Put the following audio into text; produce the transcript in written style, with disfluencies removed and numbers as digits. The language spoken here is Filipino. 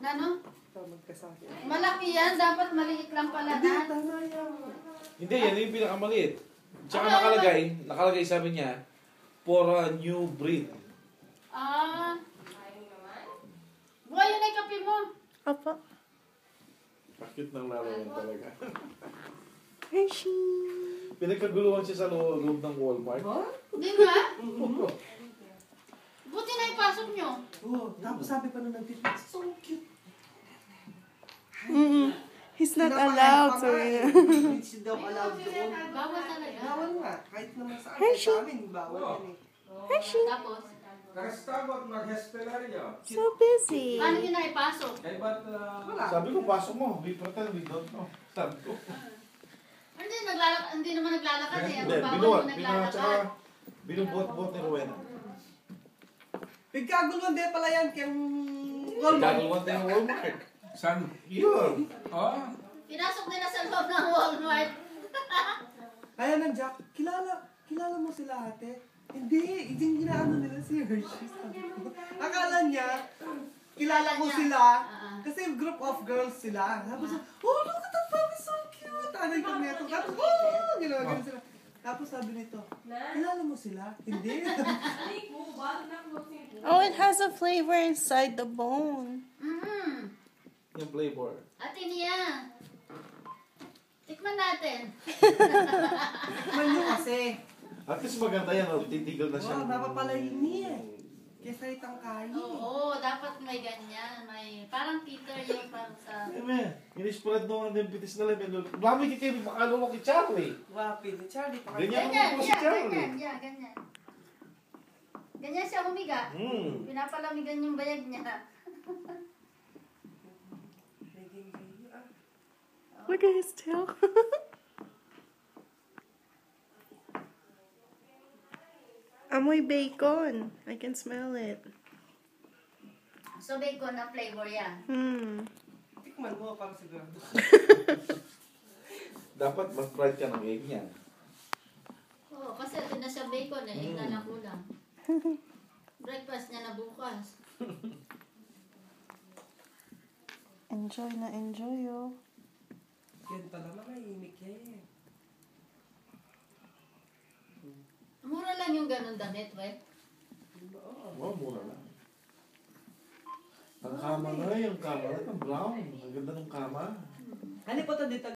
Ano? Magkasakit. Malaki yan. Dapat maliit lang pala Hindi, na. tama yan. Hindi, yan yung pinakamaliit. Tsaka Ano, nakalagay sabi niya, for a new breed. Ah. Buhay yun ay kape mo. Opo. Cute ng laro yan talaga. Hershey. Pinagkaguluhan siya sa loob ng Walmart. Hindi nga. Buti na ipasok nyo. Oo, tapos sabi pa nung nagtitip, so cute. He's not allowed to. Hindi daw allowed doon. Bawal talaga. Bawal nga, kahit naman sa Hershey. amin, bawal yan eh. Hershey. Tapos, So busy. paano yun na ipasok? Wala. Sabi ko, pasok mo. We pretend we don't know. Sabi ko. Hindi naman naglalakad eh. Hindi, Ang bawal binuhat. yung Binuhat, tsaka naglalakad. binubuhat-buhat ni Rowena. Pagkagulong din pala yan kayang Walmart. Gagawin na yung Walmart. Saan? Yun. Oh, Pinasok nila sa loob ng Walmart. Kaya nang Jack, kilala mo sila ate? Hindi ginaano nila si Hershey. Akala niya, kilala ko niya. sila. Ah. Kasi group of girls sila. Tapos, oh, look at that puppy, so cute. Ano yung kami ito? Tapos, oh, ginawa sila. Tapos sabi nito, kilala mo sila? Hindi. Oh, it has a flavor inside the bone. Yung flavor. Ate niya. Tikman natin. Man nyo kasi. At least maganda yan. Titigil na siya. Wow, napapalayin niya eh. Kesa itang kain. Oo, dapat may ganyan. May, parang Peter yung parang sa... Inispread naman yung pitis na lemon. Mami, kayo makalulok kay Charlie. Wapi ni Charlie. Ganyan. Ganyan, po si yeah, Charlie. ganyan, ganyan. Ganyan siya humiga. Pinapalamigan yung bayag niya. Look at his tail. Amoy bacon. I can smell it. So bacon na flavor yan. Tikman mo para sigurado. Dapat mag-fried ka ng egg niya. Oo, kasi ito na siya bacon eh. Egg na lang kulang. Breakfast niya na bukas. Enjoy na enjoy, oh. Yan talaga mainik yan. Mura lang yung ganun damit, we. Oo, mura lang. Ang kama na, yung kama na, brown. Ang ganda ng kama. Ano po ito dito?